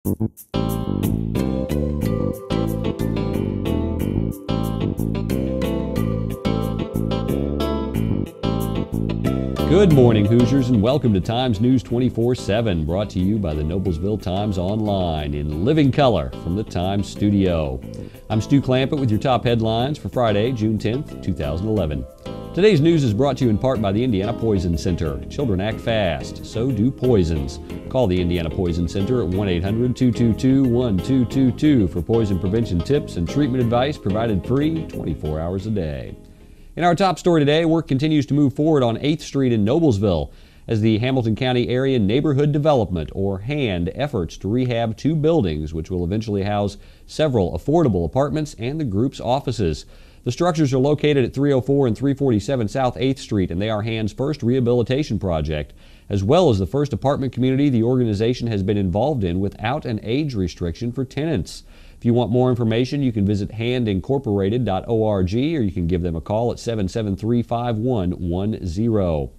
Good morning, Hoosiers, and welcome to Times News 24/7, brought to you by the Noblesville Times Online in living color from the Times studio. I'm Stu Clampett with your top headlines for Friday, June 10th, 2011. Today's news is brought to you in part by the Indiana Poison Center. Children act fast, so do poisons. Call the Indiana Poison Center at 1-800-222-1222 for poison prevention tips and treatment advice provided free 24 hours a day. In our top story today, work continues to move forward on 8th Street in Noblesville as the Hamilton County Area Neighborhood Development, or HAND, efforts to rehab two buildings which will eventually house several affordable apartments and the group's offices. The structures are located at 304 and 347 South 8th Street, and they are HAND's first rehabilitation project, as well as the first apartment community the organization has been involved in without an age restriction for tenants. If you want more information, you can visit handincorporated.org, or you can give them a call at 773-5110.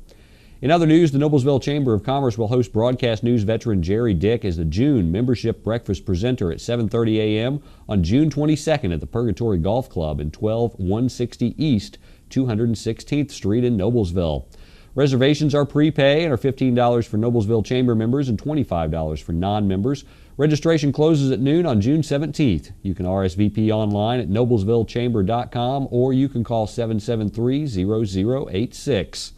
In other news, the Noblesville Chamber of Commerce will host broadcast news veteran Jerry Dick as the June membership breakfast presenter at 7:30 a.m. on June 22nd at the Purgatory Golf Club in 12160 East 216th Street in Noblesville. Reservations are prepay and are $15 for Noblesville Chamber members and $25 for non-members. Registration closes at noon on June 17th. You can RSVP online at noblesvillechamber.com, or you can call 773-0086.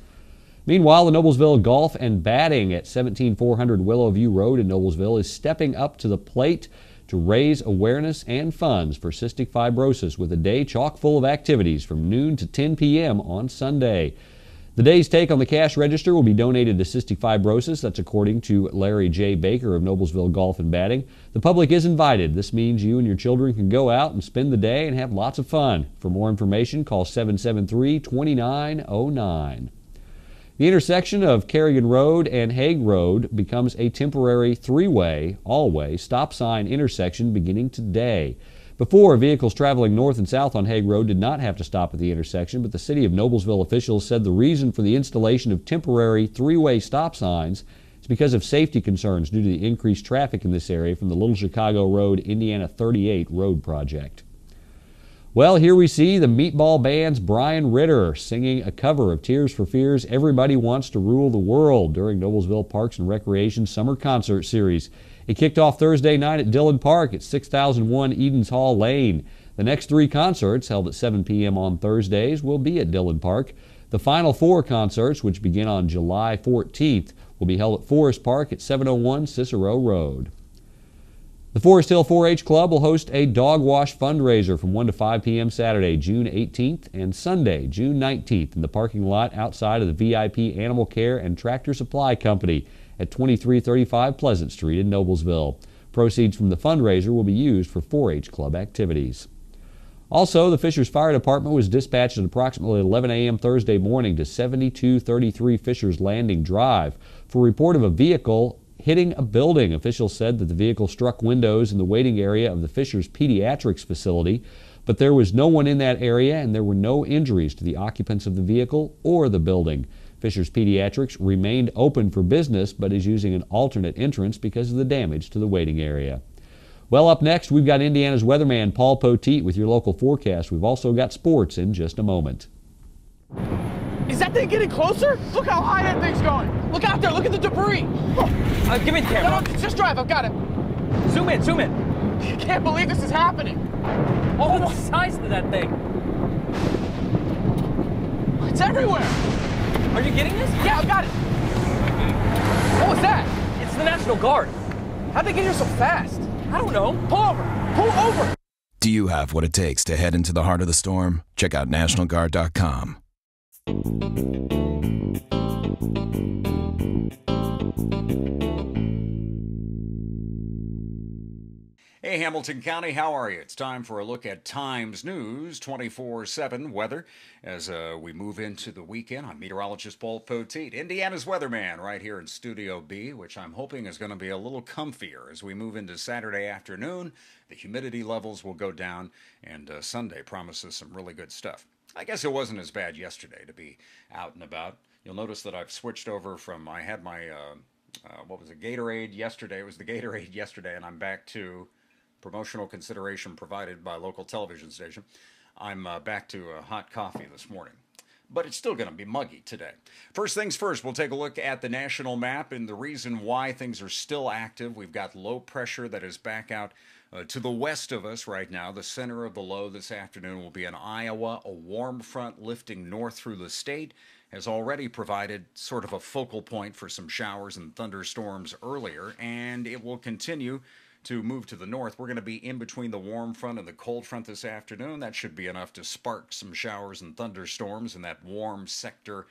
Meanwhile, the Noblesville Golf and Batting at 17400 Willowview Road in Noblesville is stepping up to the plate to raise awareness and funds for cystic fibrosis with a day chock full of activities from noon to 10 p.m. on Sunday. The day's take on the cash register will be donated to cystic fibrosis. That's according to Larry J. Baker of Noblesville Golf and Batting. The public is invited. This means you and your children can go out and spend the day and have lots of fun. For more information, call 773-2909. The intersection of Carrigan Road and Hague Road becomes a temporary three-way, all-way stop sign intersection beginning today. Before, vehicles traveling north and south on Hague Road did not have to stop at the intersection, but the City of Noblesville officials said the reason for the installation of temporary three-way stop signs is because of safety concerns due to the increased traffic in this area from the Little Chicago Road Indiana 38 road project. Well, here we see the Meatball Band's Brian Ritter singing a cover of Tears for Fears' Everybody Wants to Rule the World during Noblesville Parks and Recreation Summer Concert Series. It kicked off Thursday night at Dillon Park at 6001 Edens Hall Lane. The next three concerts, held at 7 p.m. on Thursdays, will be at Dillon Park. The final four concerts, which begin on July 14th, will be held at Forest Park at 701 Cicero Road. The Forest Hill 4-H Club will host a dog wash fundraiser from 1 to 5 p.m. Saturday, June 18th, and Sunday, June 19th, in the parking lot outside of the VIP Animal Care and Tractor Supply Company at 2335 Pleasant Street in Noblesville. Proceeds from the fundraiser will be used for 4-H Club activities. Also, the Fishers Fire Department was dispatched at approximately 11 a.m. Thursday morning to 7233 Fishers Landing Drive for a report of a vehicle hitting a building. Officials said that the vehicle struck windows in the waiting area of the Fishers Pediatrics facility, but there was no one in that area and there were no injuries to the occupants of the vehicle or the building. Fishers Pediatrics remained open for business but is using an alternate entrance because of the damage to the waiting area. Well, up next, we've got Indiana's weatherman Paul Poteet with your local forecast. We've also got sports in just a moment. Is that thing getting closer? Look how high that thing's going. Look out there. Look at the debris. Give me the camera. No, just drive. I've got it. Zoom in, zoom in. I can't believe this is happening. Oh, the size of that thing. It's everywhere. Are you getting this? Yeah, I've got it. What was that? It's the National Guard. How'd they get here so fast? I don't know. Pull over. Pull over. Do you have what it takes to head into the heart of the storm? Check out NationalGuard.com. Hey Hamilton County, how are you? It's time for a look at Times News 24/7 weather as we move into the weekend. I'm meteorologist Paul Poteet, Indiana's weatherman, right here in Studio B, which I'm hoping is going to be a little comfier as we move into Saturday afternoon. The humidity levels will go down, and Sunday promises some really good stuff. I guess it wasn't as bad yesterday to be out and about. You'll notice that I've switched over from, I had my what was it, Gatorade yesterday. It was the Gatorade yesterday, and I'm back to promotional consideration provided by a local television station. I'm back to hot coffee this morning. But it's still going to be muggy today. First things first, we'll take a look at the national map and the reason why things are still active. We've got low pressure that is back out to the west of us right now. The center of the low this afternoon will be in Iowa. A warm front lifting north through the state has already provided sort of a focal point for some showers and thunderstorms earlier, and it will continue to move to the north. We're going to be in between the warm front and the cold front this afternoon. That should be enough to spark some showers and thunderstorms in that warm sector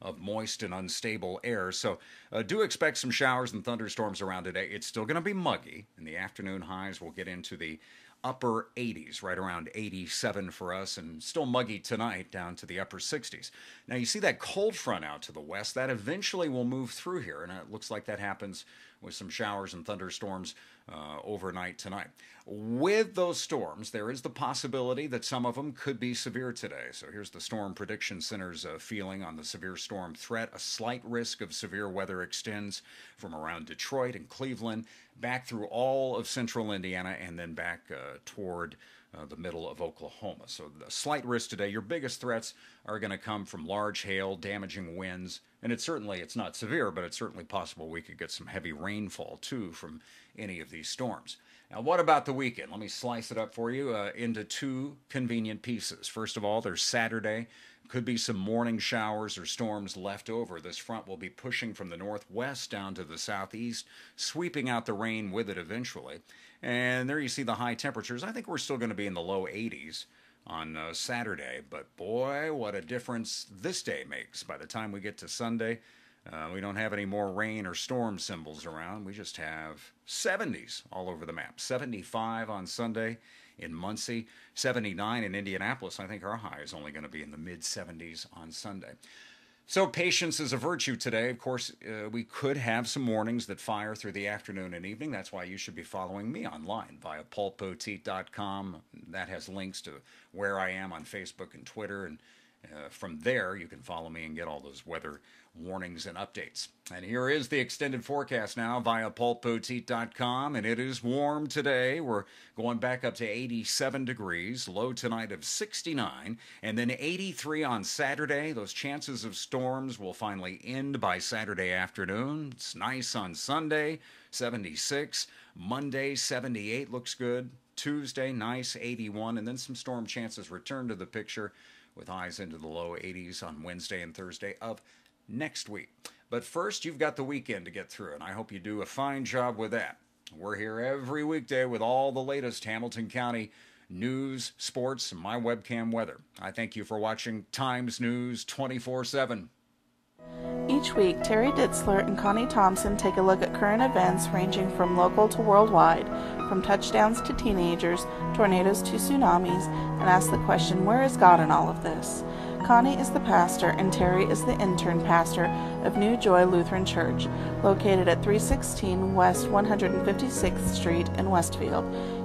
of moist and unstable air. So do expect some showers and thunderstorms around today. It's still going to be muggy. In the afternoon, highs will get into the upper 80s, right around 87 for us, and still muggy tonight down to the upper 60s. Now you see that cold front out to the west, that eventually will move through here, and it looks like that happens with some showers and thunderstorms overnight tonight. With those storms, there is the possibility that some of them could be severe today. So here's the Storm Prediction Center's feeling on the severe storm threat. A slight risk of severe weather extends from around Detroit and Cleveland back through all of central Indiana and then back toward the middle of Oklahoma. So the slight risk today. Your biggest threats are going to come from large hail, damaging winds, and it's not severe, but it's certainly possible we could get some heavy rainfall too from any of these storms. Now, what about the weekend? Let me slice it up for you into two convenient pieces. First of all, there's Saturday. Could be some morning showers or storms left over. This front will be pushing from the northwest down to the southeast, sweeping out the rain with it eventually. And there you see the high temperatures. I think we're still going to be in the low 80s on Saturday. But boy, what a difference this day makes. By the time we get to Sunday, we don't have any more rain or storm symbols around. We just have 70s all over the map. 75 on Sunday in Muncie, 79 in Indianapolis. I think our high is only going to be in the mid-70s on Sunday. So patience is a virtue today. Of course, we could have some mornings that fire through the afternoon and evening. That's why you should be following me online via paulpoteet.com. That has links to where I am on Facebook and Twitter, and from there you can follow me and get all those weather warnings and updates. And here is the extended forecast now via paulpoteet.com, and it is warm today. We're going back up to 87 degrees, low tonight of 69, and then 83 on Saturday. Those chances of storms will finally end by Saturday afternoon. It's nice on Sunday, 76. Monday, 78 looks good. Tuesday, nice, 81, and then some storm chances return to the picture with highs into the low 80s on Wednesday and Thursday of next week. But first, you've got the weekend to get through, and I hope you do a fine job with that. We're here every weekday with all the latest Hamilton County news, sports, and my webcam weather. I thank you for watching Times News 24/7. Each week, Terry Ditzler and Connie Thompson take a look at current events ranging from local to worldwide, from touchdowns to teenagers, tornadoes to tsunamis, and ask the question, where is God in all of this? Connie is the pastor and Terry is the intern pastor of New Joy Lutheran Church, located at 316 West 156th Street in Westfield.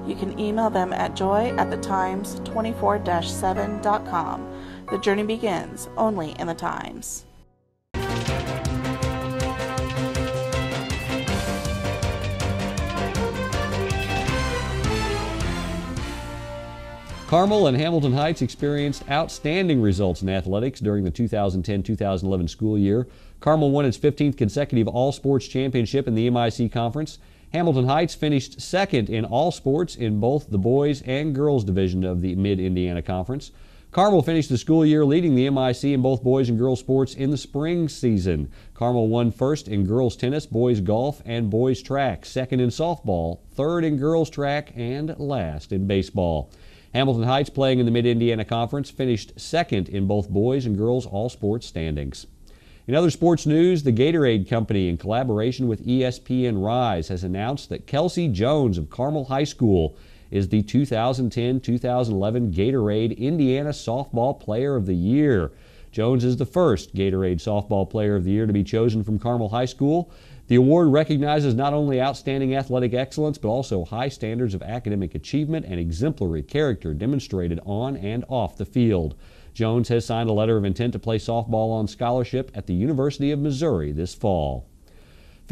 You can email them at joy@thetimes24-7.com. The journey begins only in the Times. Carmel and Hamilton Heights experienced outstanding results in athletics during the 2010-2011 school year. Carmel won its 15th consecutive all-sports championship in the MIC Conference. Hamilton Heights finished second in all sports in both the boys and girls division of the Mid-Indiana Conference. Carmel finished the school year leading the MIC in both boys and girls sports in the spring season. Carmel won first in girls tennis, boys golf, and boys track, second in softball, third in girls track, and last in baseball. Hamilton Heights, playing in the Mid-Indiana Conference, finished second in both boys and girls all-sports standings. In other sports news, the Gatorade Company, in collaboration with ESPN Rise, has announced that Kelsey Jones of Carmel High School is the 2010-2011 Gatorade Indiana Softball Player of the Year. Jones is the first Gatorade Softball Player of the Year to be chosen from Carmel High School. The award recognizes not only outstanding athletic excellence, but also high standards of academic achievement and exemplary character demonstrated on and off the field. Jones has signed a letter of intent to play softball on scholarship at the University of Missouri this fall.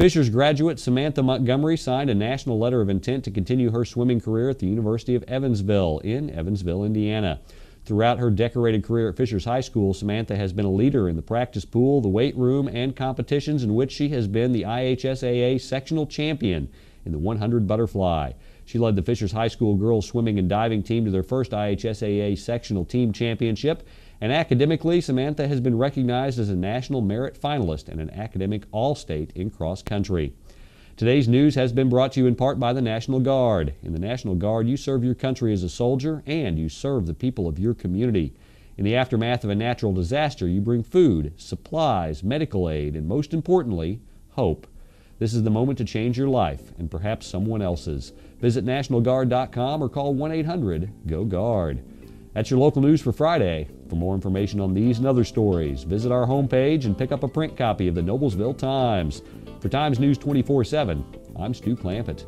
Fishers graduate Samantha Montgomery signed a national letter of intent to continue her swimming career at the University of Evansville in Evansville, Indiana. Throughout her decorated career at Fishers High School, Samantha has been a leader in the practice pool, the weight room, and competitions in which she has been the IHSAA sectional champion in the 100 butterfly. She led the Fishers High School girls swimming and diving team to their first IHSAA sectional team championship. And academically, Samantha has been recognized as a National Merit Finalist and an Academic All-State in cross country. Today's news has been brought to you in part by the National Guard. In the National Guard, you serve your country as a soldier and you serve the people of your community. In the aftermath of a natural disaster, you bring food, supplies, medical aid, and most importantly, hope. This is the moment to change your life and perhaps someone else's. Visit NationalGuard.com or call 1-800-GO-GUARD. That's your local news for Friday. For more information on these and other stories, visit our homepage and pick up a print copy of the Noblesville Times. For Times News 24/7, I'm Stu Clampett.